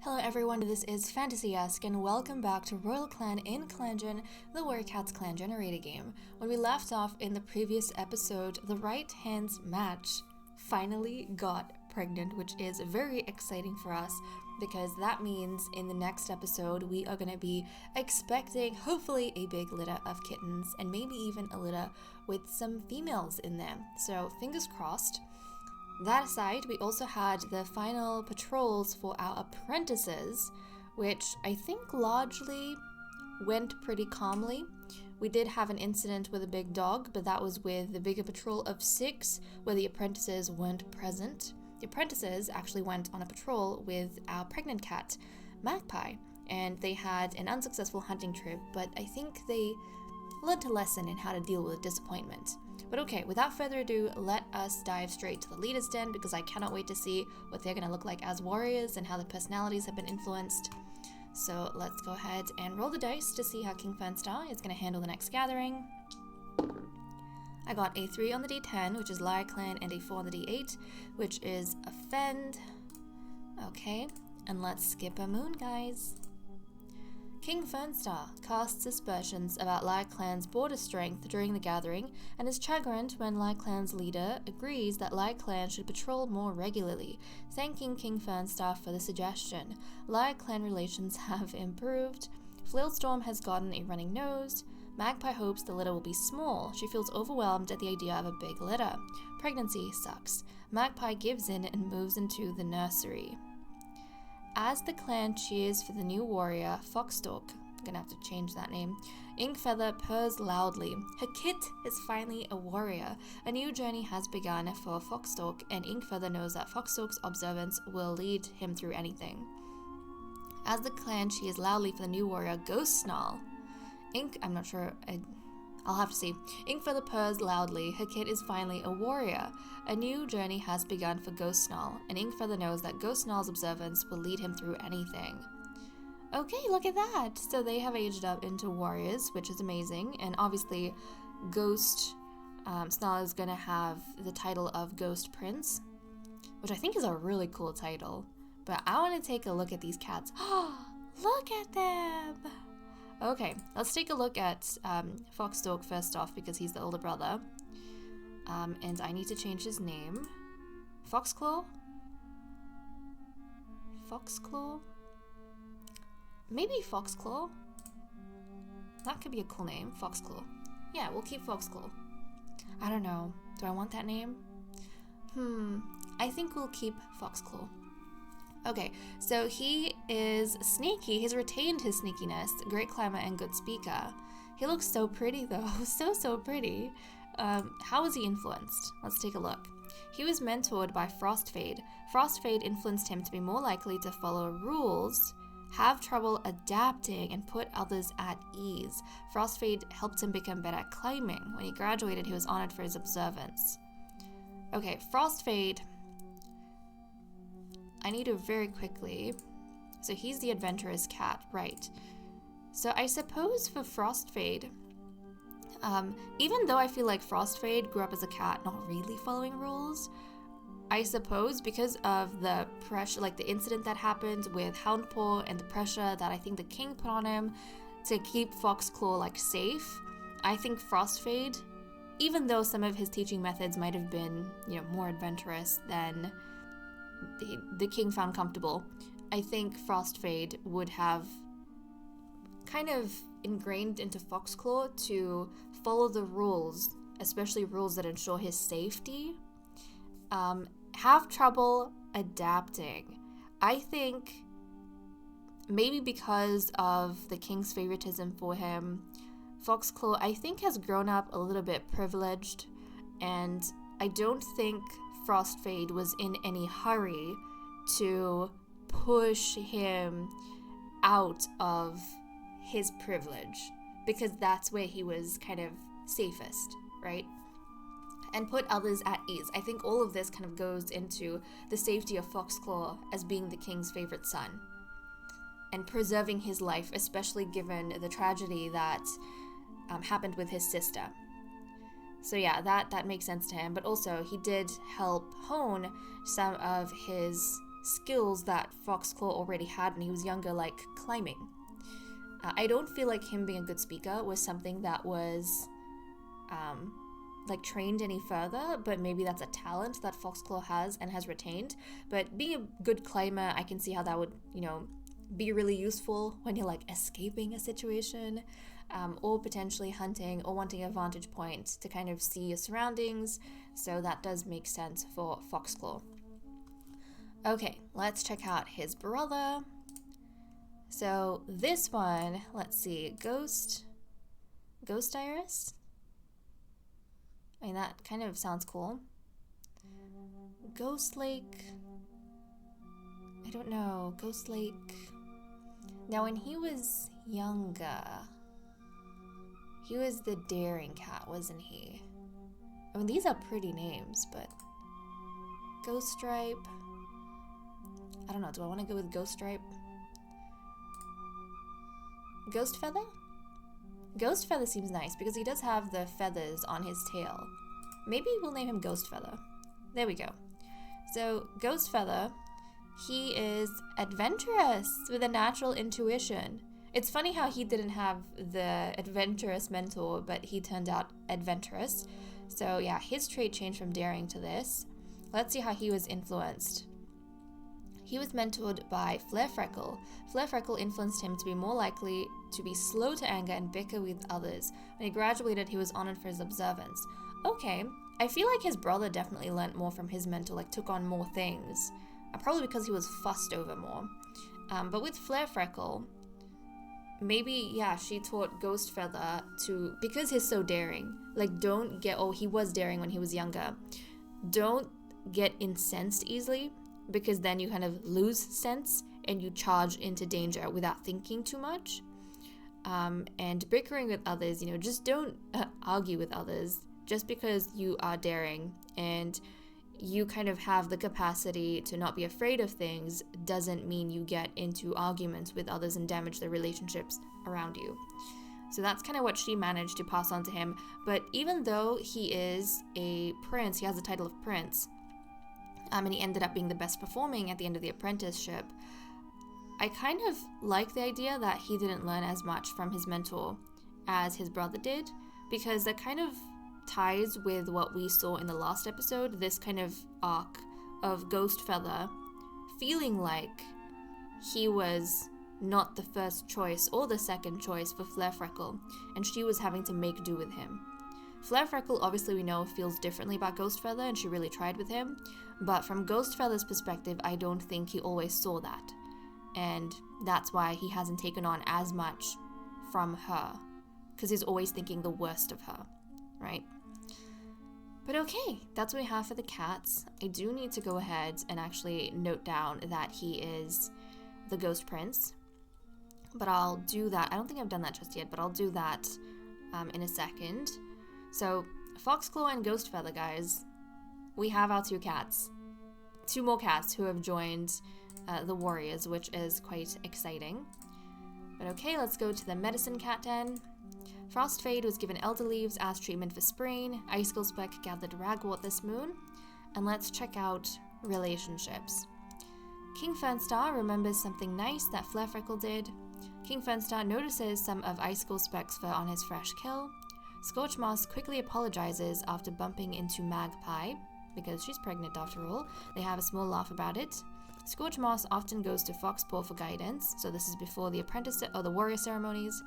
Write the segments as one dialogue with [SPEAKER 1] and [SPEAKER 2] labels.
[SPEAKER 1] Hello everyone, this is Fantasy-esque and welcome back to Royal Clan in ClanGen, the Warrior Cats clan generator game. When we left off in the previous episode, the right hands match finally got pregnant, which is very exciting for us because that means in the next episode we are going to be expecting hopefully a big litter of kittens and maybe even a litter with some females in them. So fingers crossed. That aside, we also had the final patrols for our apprentices, which I think largely went pretty calmly. We did have an incident with a big dog, but that was with the bigger patrol of 6, where the apprentices weren't present. The apprentices actually went on a patrol with our pregnant cat, Magpie, and they had an unsuccessful hunting trip, but I think they learned a lesson in how to deal with disappointment. But okay, without further ado, let us dive straight to the leader's den because I cannot wait to see what they're going to look like as warriors and how their personalities have been influenced. So let's go ahead and roll the dice to see how King Fernstar is going to handle the next gathering. I got a 3 on the D10, which is Liar Clan, and a 4 on the D8, which is Offend. Okay, and let's skip a moon, guys. King Fernstar casts aspersions about Liar Clan's border strength during the gathering and is chagrined when Liar Clan's leader agrees that Liar Clan should patrol more regularly, thanking King Fernstar for the suggestion. Liar Clan relations have improved. Flailstorm has gotten a running nose. Magpie hopes the litter will be small. She feels overwhelmed at the idea of a big litter. Pregnancy sucks. Magpie gives in and moves into the nursery. As the clan cheers for the new warrior, Foxstalk, I'm gonna have to change that name, Inkfeather purrs loudly. Her kit is finally a warrior. A new journey has begun for Foxstalk, and Inkfeather knows that Foxstalk's observance will lead him through anything. As the clan cheers loudly for the new warrior, Ghost Snarl, I'm not sure, I'll have to see. Inkfeather purrs loudly. Her kit is finally a warrior. A new journey has begun for Ghost Snarl, and Inkfeather knows that Ghost Snarl's observance will lead him through anything. Okay, look at that! So they have aged up into warriors, which is amazing, and obviously Ghost Snarl is gonna have the title of Ghost Prince, which I think is a really cool title. But I want to take a look at these cats. Look at them! Okay, let's take a look at Foxstalk first off because he's the older brother. And I need to change his name. Foxclaw? Foxclaw? Maybe Foxclaw? That could be a cool name, Foxclaw. Yeah, we'll keep Foxclaw. I don't know. Do I want that name? I think we'll keep Foxclaw. Okay, so he is sneaky. He's retained his sneakiness, great climber and good speaker. He looks so pretty though, so pretty. How was he influenced? Let's take a look. He was mentored by Frostfade. Frostfade influenced him to be more likely to follow rules, have trouble adapting, and put others at ease. Frostfade helped him become better at climbing. When he graduated, he was honored for his observance. Okay, Frostfade, I need to very quickly, so he's the adventurous cat, right? So I suppose for Frostfade, even though I feel like Frostfade grew up as a cat not really following rules, I suppose because of the pressure, like the incident that happened with Houndpaw and the pressure that I think the king put on him to keep Foxclaw like safe, I think Frostfade, even though some of his teaching methods might have been, more adventurous than the king found comfortable, I think Frostfade would have kind of ingrained into Foxclaw to follow the rules, especially rules that ensure his safety. Have trouble adapting. I think maybe because of the king's favoritism for him, Foxclaw, I think, has grown up a little bit privileged, and I don't think Frostfade was in any hurry to push him out of his privilege because that's where he was kind of safest, right? And put others at ease. I think all of this kind of goes into the safety of Foxclaw as being the king's favorite son and preserving his life, especially given the tragedy that happened with his sister. So yeah, that makes sense to him, but also he did help hone some of his skills that Foxclaw already had when he was younger, like climbing. I don't feel like him being a good speaker was something that was like trained any further, but maybe that's a talent that Foxclaw has and has retained. But being a good climber, I can see how that would, be really useful when you're like escaping a situation, or potentially hunting or wanting a vantage point to kind of see your surroundings. So that does make sense for Foxclaw. Okay, let's check out his brother. So this one, let's see, Ghost Iris? I mean, that kind of sounds cool. Ghost Lake. I don't know. Ghost Lake. Now, when he was younger, he was the daring cat, wasn't he? I mean, these are pretty names, but... Ghost Stripe. I don't know. Do I want to go with Ghost Stripe? Ghost Feather? Ghost Feather seems nice because he does have the feathers on his tail. Maybe we'll name him Ghost Feather. There we go. So, Ghost Feather, he is adventurous with a natural intuition. It's funny how he didn't have the adventurous mentor, but he turned out adventurous. So yeah, his trait changed from daring to this. Let's see how he was influenced. He was mentored by Flare Freckle. Flare Freckle influenced him to be more likely to be slow to anger and bicker with others. When he graduated, he was honored for his observance. Okay, I feel like his brother definitely learnt more from his mentor, like took on more things. Probably because he was fussed over more. But with Flare Freckle, maybe, yeah, she taught Ghost Feather to, because he's so daring, like don't get, he was daring when he was younger. Don't get incensed easily, because then you kind of lose sense and you charge into danger without thinking too much. And bickering with others, just don't argue with others just because you are daring and you kind of have the capacity to not be afraid of things doesn't mean you get into arguments with others and damage the relationships around you. So that's kind of what she managed to pass on to him. But even though he is a prince, he has the title of prince, and he ended up being the best performing at the end of the apprenticeship, I kind of like the idea that he didn't learn as much from his mentor as his brother did, because that kind of ties with what we saw in the last episode, this kind of arc of Ghost Feather feeling like he was not the first choice or the second choice for Flare Freckle, and she was having to make do with him. Flare Freckle, obviously we know, feels differently about Ghost Feather, and she really tried with him, but from Ghost Feather's perspective, I don't think he always saw that, and that's why he hasn't taken on as much from her, because he's always thinking the worst of her, right? But okay, that's what we have for the cats. I do need to go ahead and actually note down that he is the Ghost Prince, but I'll do that. I don't think I've done that just yet, but I'll do that in a second. So, Foxclaw and Ghost Feather, guys, we have our two cats. Two more cats who have joined the warriors, which is quite exciting. But okay, let's go to the medicine cat den. Frostfade was given elder leaves as treatment for sprain. Icicle Speck gathered ragwort this moon. And let's check out relationships. King Fernstar remembers something nice that Flare Freckle did. King Fernstar notices some of Icicle Speck's fur on his fresh kill. Scorchmoss quickly apologizes after bumping into Magpie, because she's pregnant after all. They have a small laugh about it. Scorchmoss often goes to Foxpaw for guidance, so this is before the apprentice or the warrior ceremonies.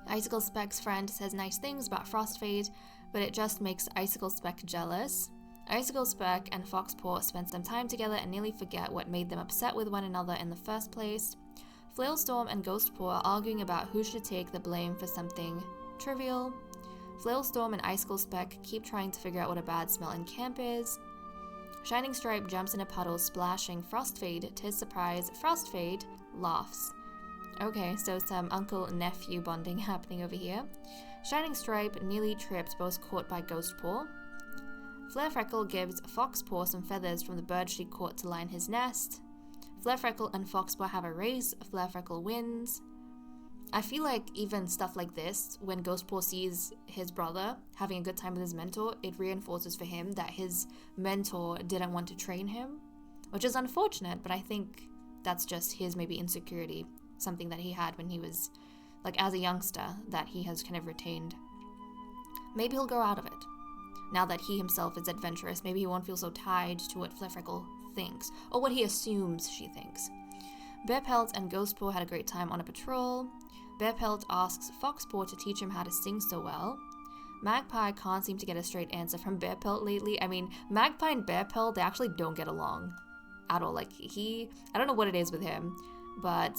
[SPEAKER 1] Icicle Speck's friend says nice things about Frostfade, but it just makes Icicle Speck jealous. Icicle Speck and Foxpaw spend some time together and nearly forget what made them upset with one another in the first place. Flailstorm and Ghostpaw are arguing about who should take the blame for something trivial. Flailstorm and Icicle Speck keep trying to figure out what a bad smell in camp is. Shining Stripe jumps in a puddle, splashing Frostfade. To his surprise, Frostfade laughs. Okay, so some uncle-nephew bonding happening over here. Shining Stripe nearly tripped, but was caught by Ghostpaw. Flare Freckle gives Foxpaw some feathers from the bird she caught to line his nest. Flare Freckle and Foxpaw have a race. Flare Freckle wins. I feel like even stuff like this, when Ghostpaw sees his brother having a good time with his mentor, it reinforces for him that his mentor didn't want to train him. which is unfortunate, but I think that's just his maybe insecurity, something that he had when he was, like, as a youngster, that he has kind of retained. Maybe he'll grow out of it. Now that he himself is adventurous, maybe he won't feel so tied to what Flairfreckle thinks, or what he assumes she thinks. Bearpelt and Ghostpaw had a great time on a patrol. Bearpelt asks Foxpaw to teach him how to sing so well. Magpie can't seem to get a straight answer from Bearpelt lately. I mean, Magpie and Bearpelt, they actually don't get along at all. Like, I don't know what it is with him, but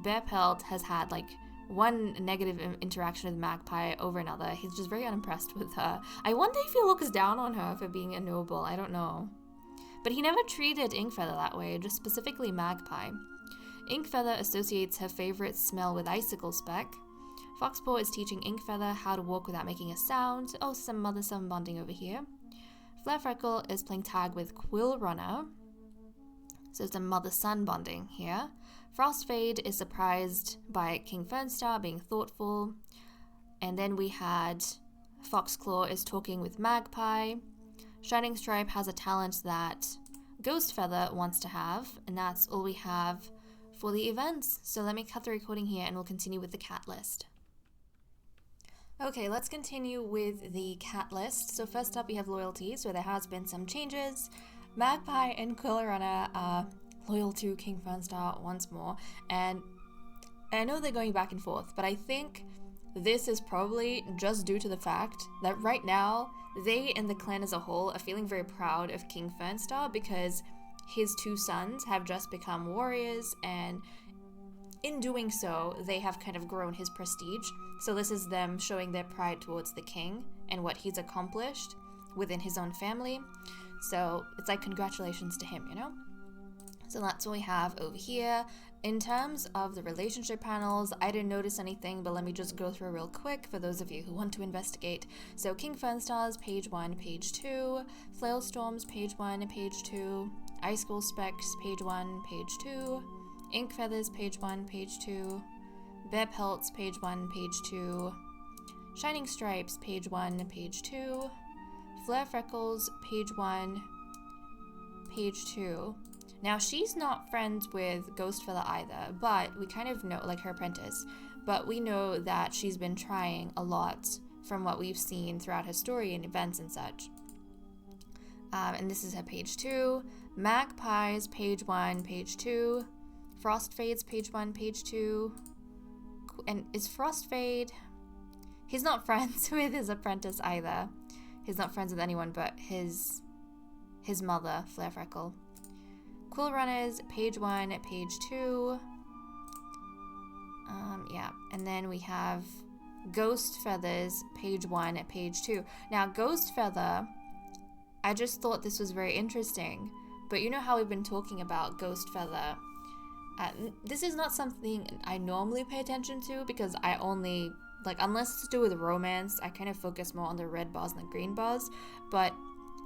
[SPEAKER 1] Bearpelt has had, like, one negative interaction with Magpie over another. He's just very unimpressed with her. I wonder if he looks down on her for being a noble. I don't know. But he never treated Inkfeather that way, just specifically Magpie. Inkfeather associates her favorite smell with icicle speck. Foxpaw is teaching Inkfeather how to walk without making a sound. Oh, some mother-son bonding over here. Flairfreckle is playing tag with Quill Runner. So some mother-son bonding here. Frostfade is surprised by King Fernstar being thoughtful. And then we had Foxclaw is talking with Magpie. Shining Stripe has a talent that Ghostfeather wants to have, and that's all we have for the events. So let me cut the recording here and we'll continue with the cat list. Okay, let's continue with the cat list. So first up we have loyalties, where there has been some changes. Magpie and Quill Runner are loyal to King Fernstar once more, and I know they're going back and forth, but I think this is probably just due to the fact that right now they and the clan as a whole are feeling very proud of King Fernstar because his two sons have just become warriors, and in doing so, they have kind of grown his prestige. So this is them showing their pride towards the king and what he's accomplished within his own family. So it's like congratulations to him, you know? So that's what we have over here. In terms of the relationship panels, I didn't notice anything, but let me just go through real quick for those of you who want to investigate. So King Fernstar's page 1, page 2, Flailstorm's page 1, page 2, Icicle Specs page 1, page 2, Inkfeather's page 1, page 2, Bearpelt's page 1, page 2, Shining Stripes page 1, page 2, Flairfreckle's page 1, page 2. Now, she's not friends with Ghostfeather either, but we kind of know, like her apprentice, but we know that she's been trying a lot from what we've seen throughout her story and events and such. And this is her page 2. Magpie's page 1, page 2. Frostfade's page 1, page 2. And is Frostfade... He's not friends with his apprentice either. He's not friends with anyone but his mother, Flairfreckle. Quill Runner's page 1, page 2. Yeah, and then we have Ghostfeather's page 1, page 2. Now, Ghostfeather, I just thought this was very interesting, but you know how we've been talking about Ghostfeather. This is not something I normally pay attention to because I only, like, unless it's to do with romance, I kind of focus more on the red bars and the green bars, but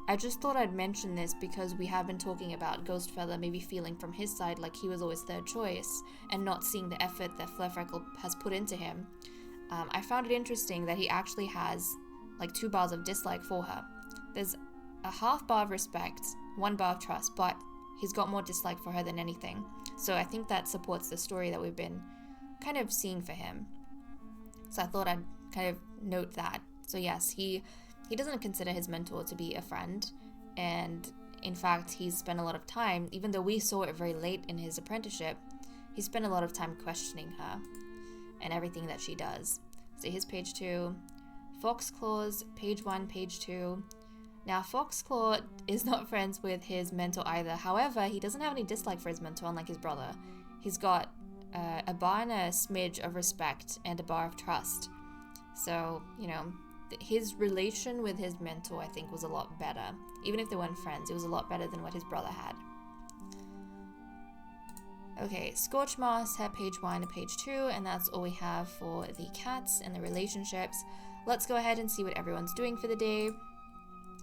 [SPEAKER 1] I just thought I'd mention this because we have been talking about Ghostfeather maybe feeling from his side like he was always third choice and not seeing the effort that Flairfreckle has put into him. I found it interesting that he actually has like 2 bars of dislike for her. There's a half bar of respect, 1 bar of trust, but he's got more dislike for her than anything. So I think that supports the story that we've been kind of seeing for him. So I thought I'd kind of note that. So yes, he doesn't consider his mentor to be a friend, and in fact he's spent a lot of time, even though we saw it very late in his apprenticeship, he spent a lot of time questioning her and everything that she does. So here's page 2. Foxclaw's page 1, page 2. Now Foxclaw is not friends with his mentor either, however he doesn't have any dislike for his mentor unlike his brother. He's got a bar and a smidge of respect and a bar of trust. So, you know, his relation with his mentor, I think, was a lot better. Even if they weren't friends, it was a lot better than what his brother had. Okay, Scorchmoss had page 1 and page 2, and that's all we have for the cats and the relationships. Let's go ahead and see what everyone's doing for the day.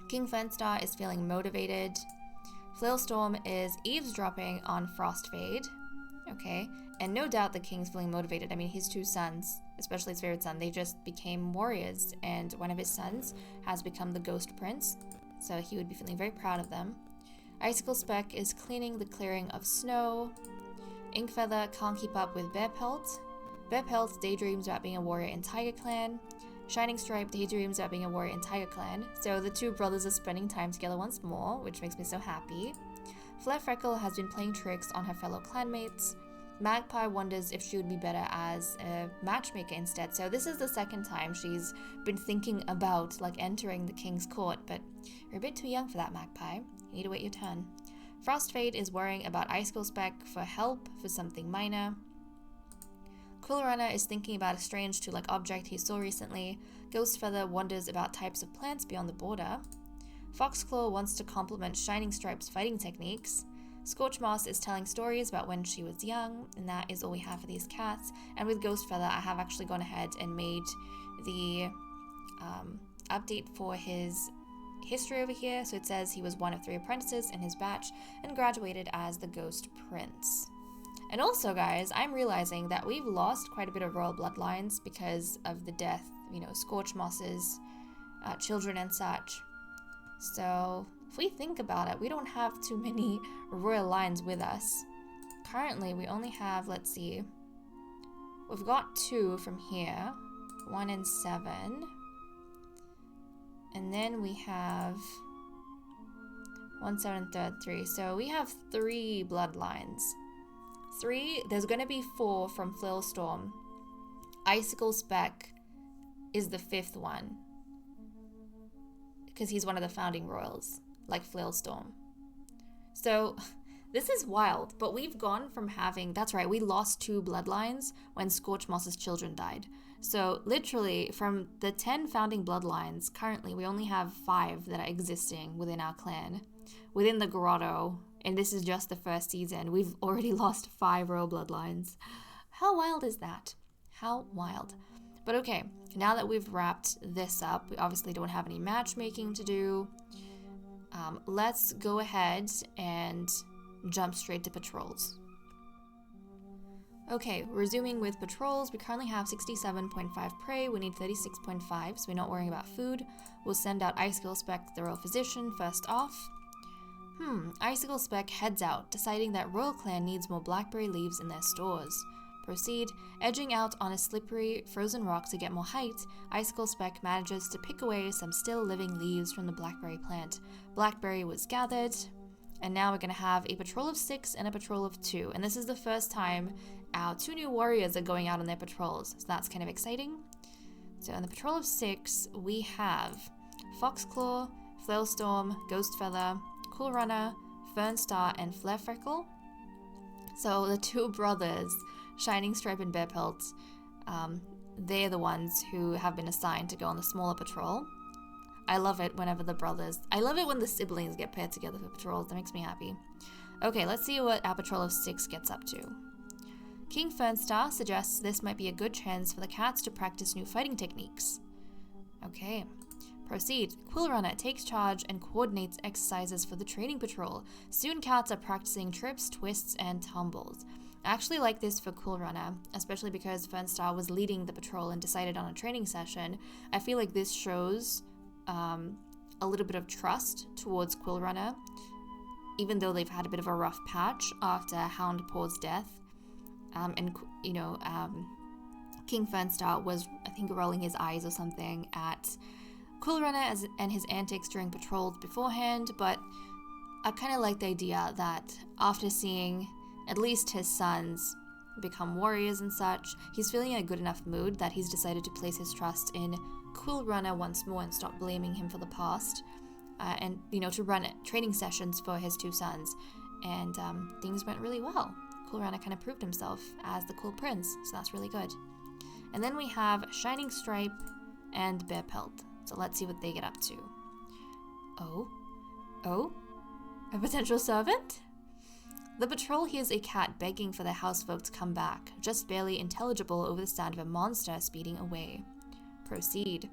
[SPEAKER 1] King Fernstar is feeling motivated. Flailstorm is eavesdropping on Frostfade. Okay, and no doubt the king's feeling motivated. I mean, his 2 sons, especially his favorite son, they just became warriors, and one of his sons has become the Ghost Prince, so he would be feeling very proud of them. Icicle Speck is cleaning the clearing of snow. Inkfeather can't keep up with Bearpelt. Bearpelt daydreams about being a warrior in Tiger Clan. Shining Stripe daydreams about being a warrior in Tiger Clan. So the two brothers are spending time together once more, which makes me so happy. Flare Freckle has been playing tricks on her fellow clanmates. Magpie wonders if she would be better as a matchmaker instead. So this is the second time she's been thinking about entering the king's court, but you're a bit too young for that, Magpie. You need to wait your turn. Frostfade is worrying about Icicle Speck for help for something minor. Quill Runner is thinking about a strange object he saw recently. Ghostfeather wonders about types of plants beyond the border. Foxclaw wants to compliment Shining Stripe's fighting techniques. Scorchmoss is telling stories about when she was young, and that is all we have for these cats. And with Ghostfeather, I have actually gone ahead and made the update for his history over here. So it says he was one of 3 apprentices in his batch and graduated as the Ghost Prince. And also, guys, I'm realizing that we've lost quite a bit of royal bloodlines because of the death, Scorchmoss's children and such. So if we think about it, we don't have too many royal lines with us. Currently, we only have, let's see, we've got 2 from here, 1 and 7. And then we have 1, 7, and 3. So we have 3 bloodlines. 3, there's going to be 4 from Flailstorm. Icicle Speck is the 5th one, because he's one of the founding royals, like Flailstorm. So this is wild, but we've gone from having, that's right, we lost 2 bloodlines when Scorchmoss's children died. So literally from the 10 founding bloodlines, currently we only have 5 that are existing within our clan. Within the grotto, and this is just the first season, we've already lost 5 royal bloodlines. How wild is that? How wild. But okay, now that we've wrapped this up, we obviously don't have any matchmaking to do. Let's go ahead and jump straight to patrols. Okay, resuming with patrols, we currently have 67.5 prey, we need 36.5, so we're not worrying about food. We'll send out Icicle Speck, the Royal Physician, first off. Icicle Speck heads out, deciding that Royal Clan needs more blackberry leaves in their stores. Proceed. Edging out on a slippery, frozen rock to get more height, Icicle Speck manages to pick away some still living leaves from the blackberry plant. Blackberry was gathered, and now we're going to have a patrol of 6 and a patrol of 2. And this is the first time our 2 new warriors are going out on their patrols, so that's kind of exciting. So in the patrol of 6, we have Foxclaw, Flailstorm, Ghostfeather, Cool Runner, Fernstar, and Flare Freckle. So the 2 brothers, Shining Stripe and Bearpelt, they're the ones who have been assigned to go on the smaller patrol. I love it whenever I love it when the siblings get paired together for patrols. That makes me happy. Okay, let's see what our patrol of 6 gets up to. King Fernstar suggests this might be a good chance for the cats to practice new fighting techniques. Okay. Proceed. Quill Runner takes charge and coordinates exercises for the training patrol. Soon cats are practicing trips, twists, and tumbles. I actually like this for Quill Runner, especially because Fernstar was leading the patrol and decided on a training session. I feel like this shows a little bit of trust towards Quill Runner, even though they've had a bit of a rough patch after Houndpaw's death. King Fernstar was, I think, rolling his eyes or something at Quill Runner and his antics during patrols beforehand, but I kind of like the idea that after seeing at least his sons become warriors and such, he's feeling in a good enough mood that he's decided to place his trust in Quill Runner once more and stop blaming him for the past, and to run training sessions for his 2 sons. And things went really well. Quill Runner kind of proved himself as the cool prince, so that's really good. And then we have Shining Stripe and Bearpelt. So let's see what they get up to. Oh? A potential servant? The patrol hears a cat begging for their housefolk to come back, just barely intelligible over the sound of a monster speeding away. Proceed.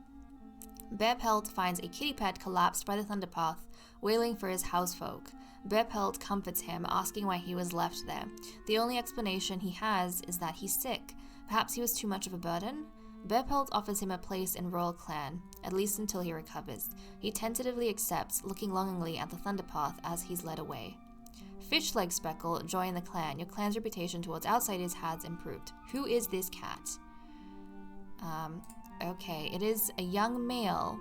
[SPEAKER 1] Bearpelt finds a kitty pet collapsed by the thunderpath, wailing for his housefolk. Bearpelt comforts him, asking why he was left there. The only explanation he has is that he's sick. Perhaps he was too much of a burden? Berpelt offers him a place in Royal Clan, at least until he recovers. He tentatively accepts, looking longingly at the Thunderpath as he's led away. Fishleg Speckle, join the clan. Your clan's reputation towards outsiders has improved. Who is this cat? Okay, it is a young male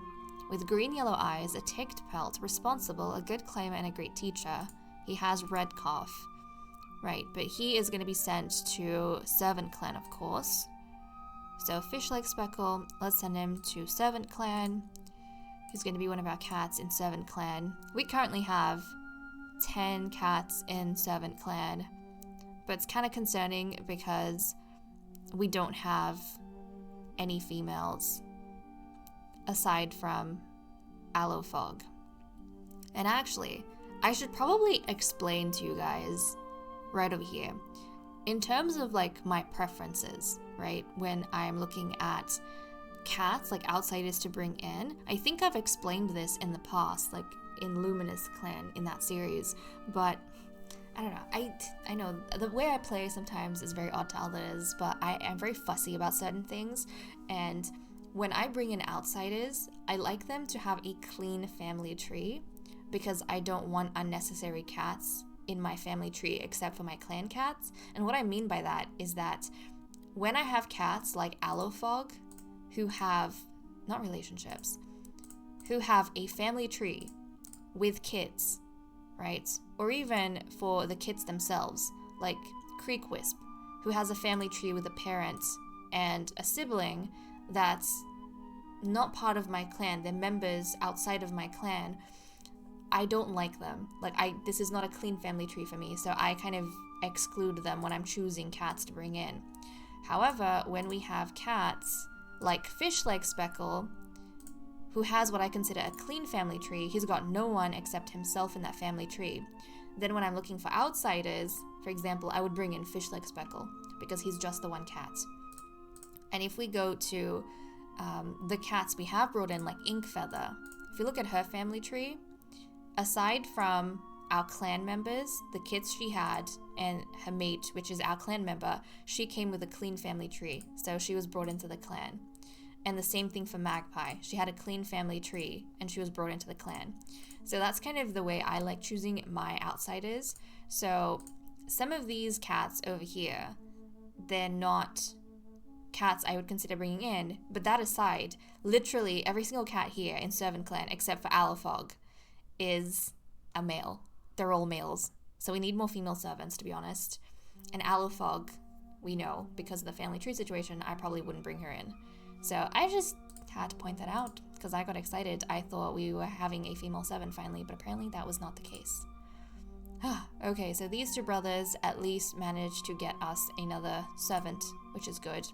[SPEAKER 1] with green-yellow eyes, a ticked pelt, responsible, a good climber, and a great teacher. He has red cough. Right, but he is going to be sent to Servant Clan, of course. So Fishleg Speckle, let's send him to Servant Clan. He's going to be one of our cats in Servant Clan. We currently have 10 cats in Servant Clan, but it's kind of concerning because we don't have any females aside from Aloe Fog. And actually, I should probably explain to you guys right over here, in terms of like my preferences, right, when I'm looking at cats, like outsiders to bring in. I think I've explained this in the past, like in Luminous Clan in that series, but I don't know. I know the way I play sometimes is very odd to others, but I am very fussy about certain things, and when I bring in outsiders, I like them to have a clean family tree because I don't want unnecessary cats in my family tree except for my clan cats. And what I mean by that is that when I have cats like Aloe Fog who have, not relationships, who have a family tree with kids, right? Or even for the kids themselves, like Creek Wisp, who has a family tree with a parent and a sibling that's not part of my clan, they're members outside of my clan, I don't like them. Like, this is not a clean family tree for me, so I kind of exclude them when I'm choosing cats to bring in. However, when we have cats like Fishleg Speckle, who has what I consider a clean family tree, he's got no one except himself in that family tree. Then when I'm looking for outsiders, for example, I would bring in Fishleg Speckle because he's just the one cat. And if we go to the cats we have brought in, like Ink Feather, if you look at her family tree, aside from our clan members, the kids she had, and her mate, which is our clan member, she came with a clean family tree, so she was brought into the clan. And the same thing for Magpie. She had a clean family tree, and she was brought into the clan. So that's kind of the way I like choosing my outsiders. So some of these cats over here, they're not cats I would consider bringing in, but that aside, literally every single cat here in Servant Clan, except for Aloe Fog, is a male. They're all males. So we need more female servants, to be honest. And Aloe Fog, we know, because of the family tree situation, I probably wouldn't bring her in. So I just had to point that out because I got excited. I thought we were having a female servant finally, but apparently that was not the case. Okay, so these two brothers at least managed to get us another servant, which is good.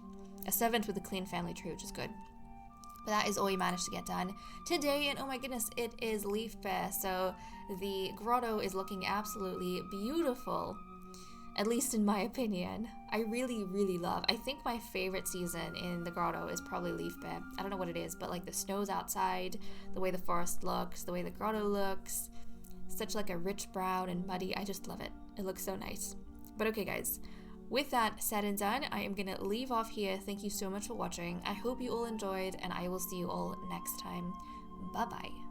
[SPEAKER 1] A servant with a clean family tree, which is good. But that is all we managed to get done today, and oh my goodness, it is Leaf Bear, so the grotto is looking absolutely beautiful, at least in my opinion. I really, really love, I think my favorite season in the grotto is probably Leaf Bear. I don't know what it is, but like the snow's outside, the way the forest looks, the way the grotto looks, such like a rich brown and muddy, I just love it. It looks so nice. But okay guys, with that said and done, I am going to leave off here. Thank you so much for watching. I hope you all enjoyed, and I will see you all next time. Bye-bye.